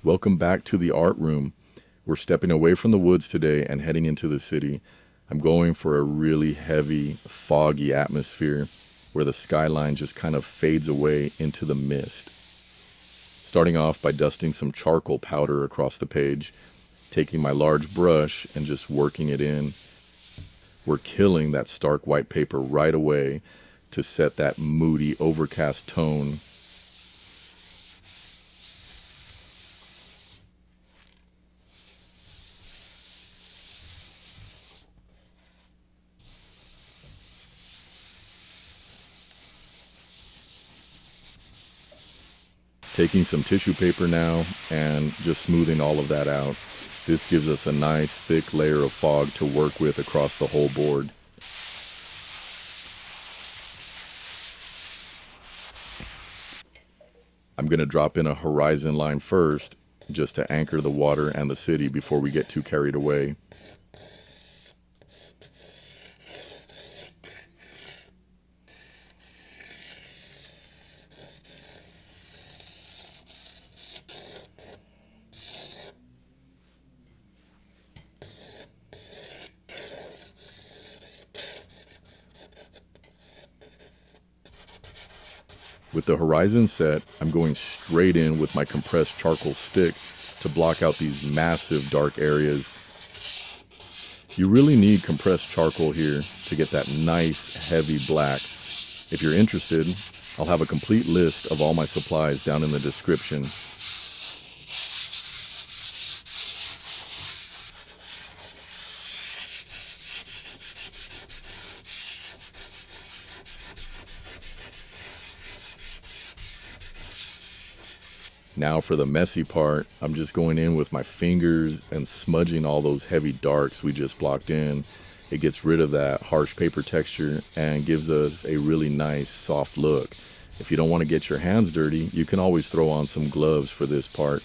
Welcome back to the art room. We're stepping away from the woods today and heading into the city. I'm going for a really heavy, foggy atmosphere where the skyline just kind of fades away into the mist. Starting off by dusting some charcoal powder across the page, taking my large brush and just working it in. We're killing that stark white paper right away to set that moody, overcast tone. Taking some tissue paper now and just smoothing all of that out. This gives us a nice thick layer of fog to work with across the whole board. I'm going to drop in a horizon line first, just to anchor the water and the city before we get too carried away. With the horizon set, I'm going straight in with my compressed charcoal stick to block out these massive dark areas. You really need compressed charcoal here to get that nice heavy black. If you're interested, I'll have a complete list of all my supplies down in the description. Now for the messy part, I'm just going in with my fingers and smudging all those heavy darks we just blocked in. It gets rid of that harsh paper texture and gives us a really nice soft look. If you don't want to get your hands dirty, you can always throw on some gloves for this part.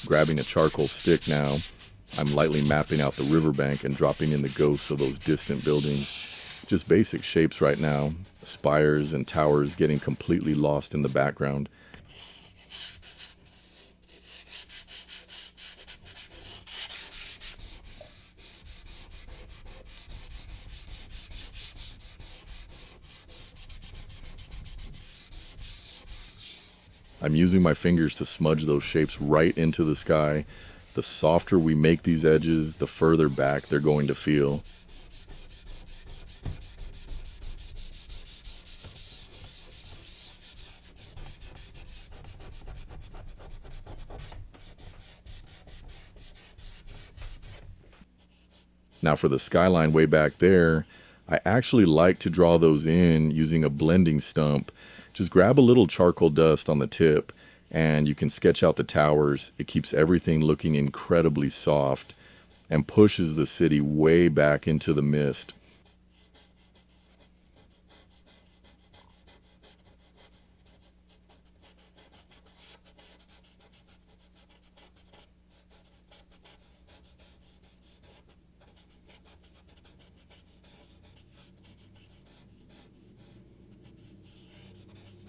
Grabbing a charcoal stick now, I'm lightly mapping out the riverbank and dropping in the ghosts of those distant buildings. Just basic shapes right now, spires and towers getting completely lost in the background. I'm using my fingers to smudge those shapes right into the sky. The softer we make these edges, the further back they're going to feel. Now for the skyline way back there, I actually like to draw those in using a blending stump. Just grab a little charcoal dust on the tip and you can sketch out the towers. It keeps everything looking incredibly soft and pushes the city way back into the mist.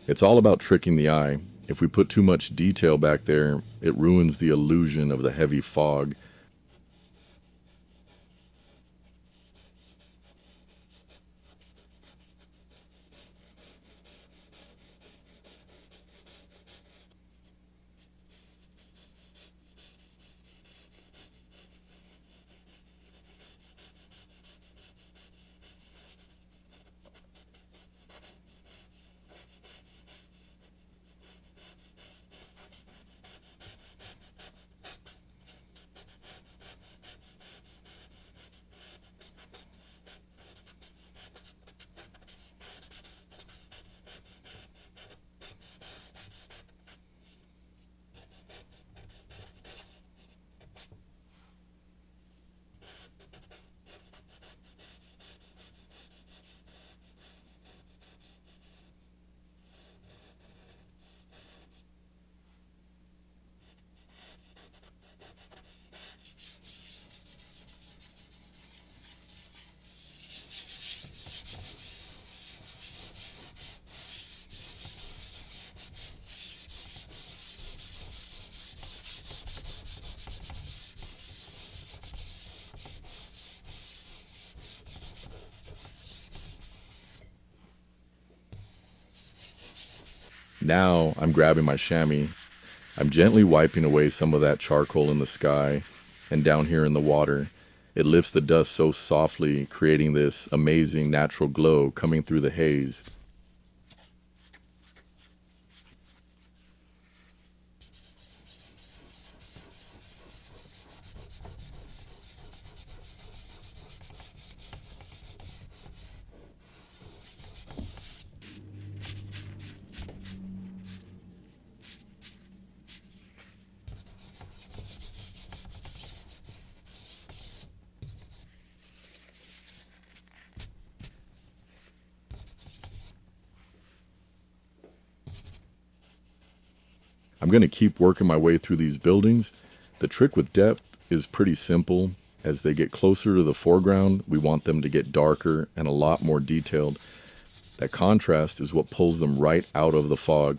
It's all about tricking the eye. If we put too much detail back there, it ruins the illusion of the heavy fog. Now I'm grabbing my chamois. I'm gently wiping away some of that charcoal in the sky and down here in the water. It lifts the dust so softly, creating this amazing natural glow coming through the haze. I'm going to keep working my way through these buildings. The trick with depth is pretty simple. As they get closer to the foreground, we want them to get darker and a lot more detailed. That contrast is what pulls them right out of the fog.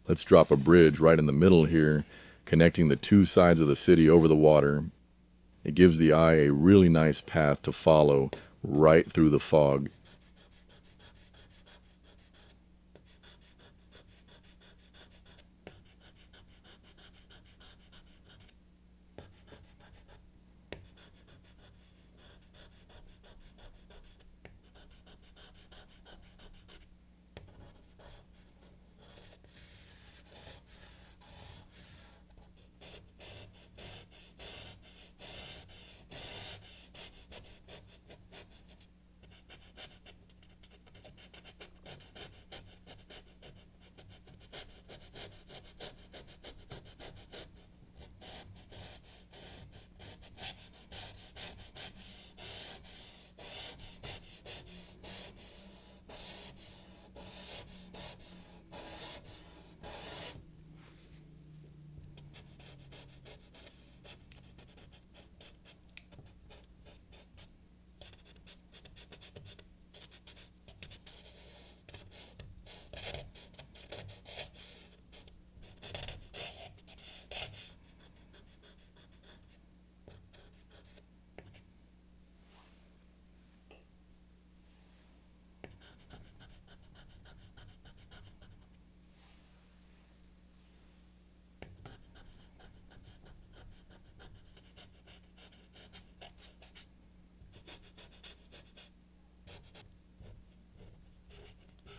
Let's drop a bridge right in the middle here, connecting the two sides of the city over the water. It gives the eye a really nice path to follow right through the fog.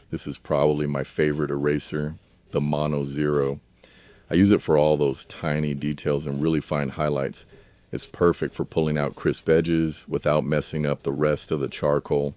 This is probably my favorite eraser, the Mono Zero. I use it for all those tiny details and really fine highlights. It's perfect for pulling out crisp edges without messing up the rest of the charcoal.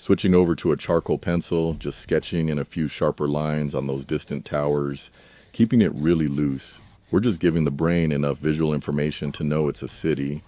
Switching over to a charcoal pencil, just sketching in a few sharper lines on those distant towers, keeping it really loose. We're just giving the brain enough visual information to know it's a city.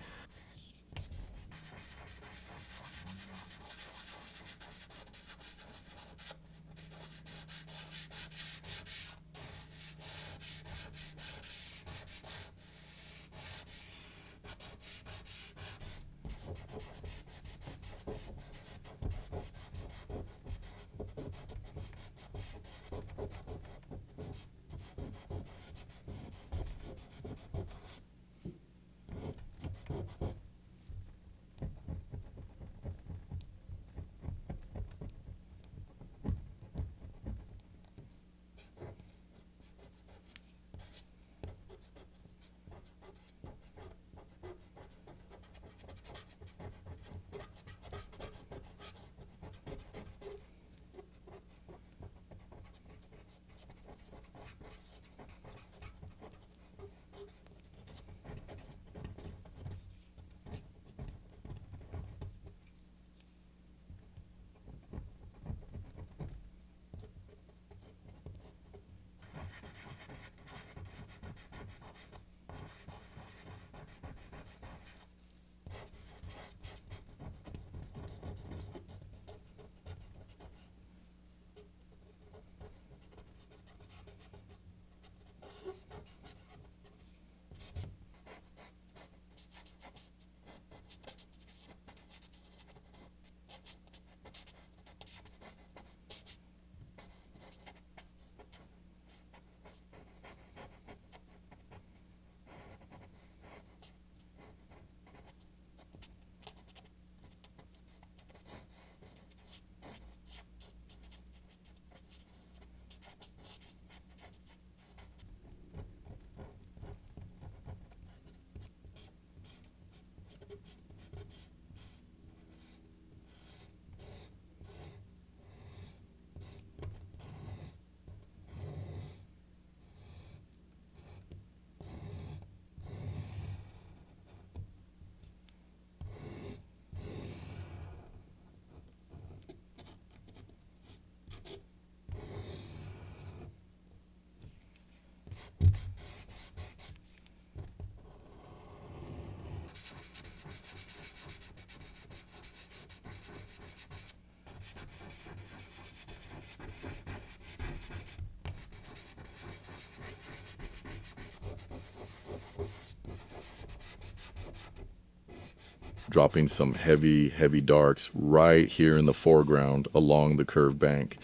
dropping some heavy darks right here in the foreground along the curved bank.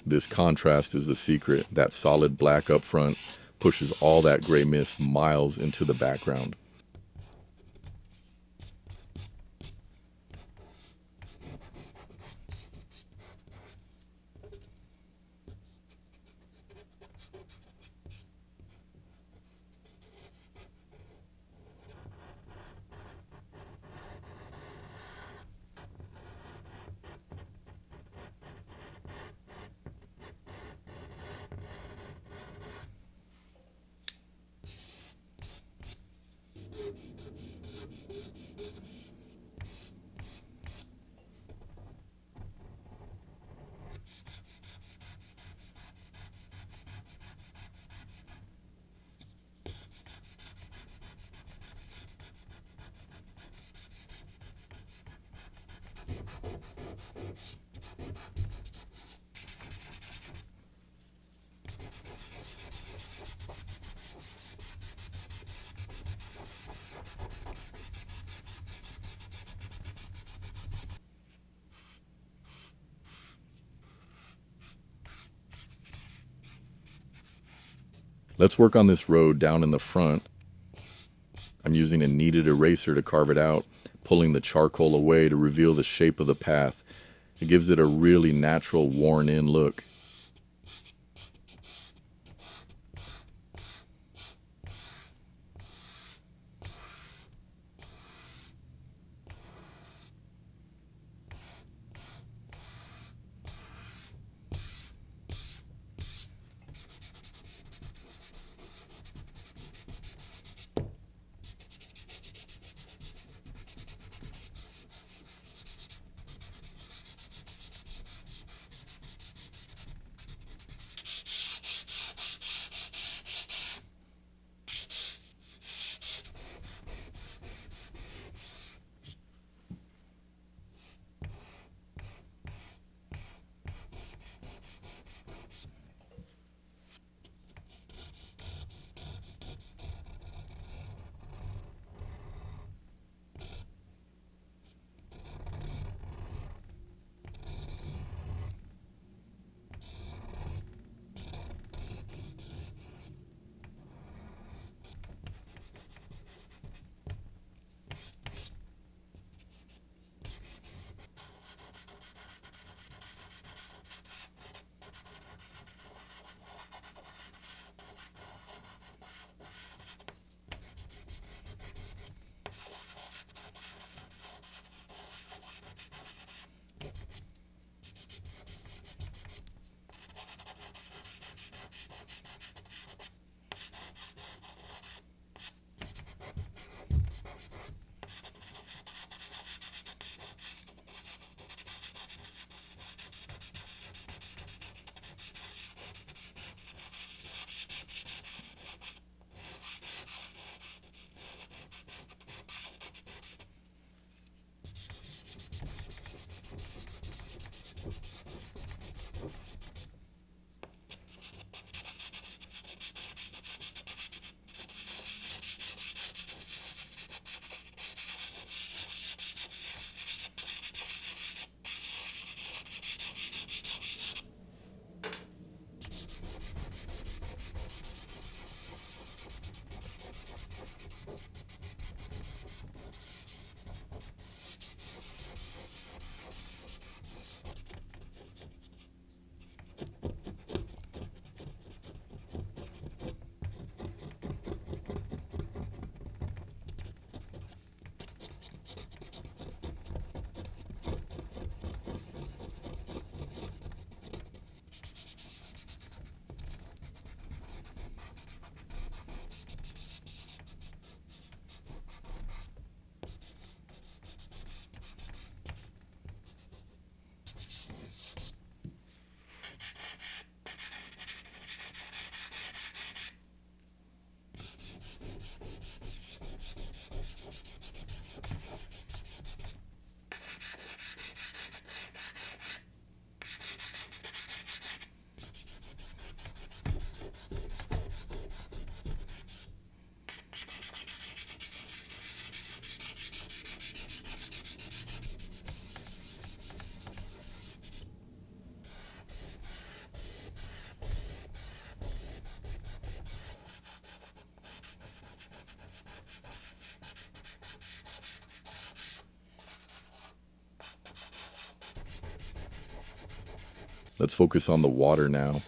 This contrast is the secret. That solid black up front pushes all that gray mist miles into the background. Let's work on this road down in the front. I'm using a kneaded eraser to carve it out, pulling the charcoal away to reveal the shape of the path. It gives it a really natural, worn-in look. Let's focus on the water now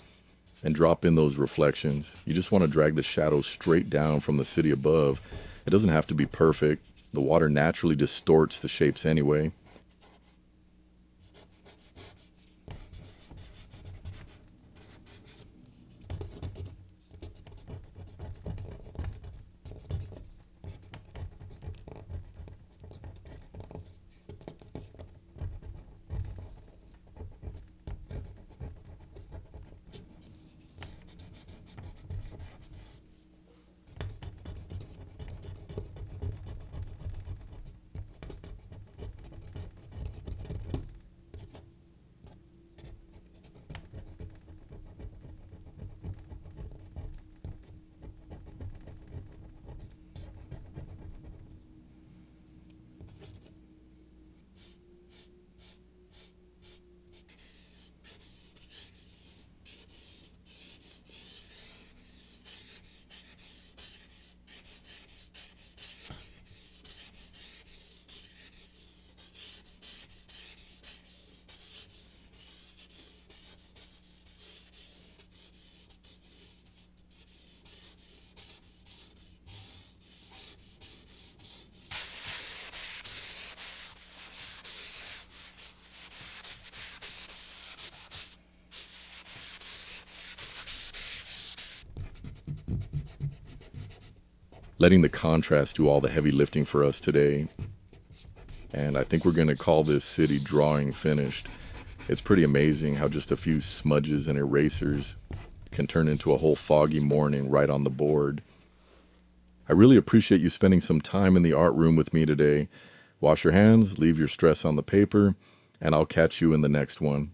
and drop in those reflections. You just want to drag the shadow straight down from the city above. It doesn't have to be perfect. The water naturally distorts the shapes anyway. Letting the contrast do all the heavy lifting for us today. And I think we're going to call this city drawing finished. It's pretty amazing how just a few smudges and erasers can turn into a whole foggy morning right on the board. I really appreciate you spending some time in the art room with me today. Wash your hands, leave your stress on the paper, and I'll catch you in the next one.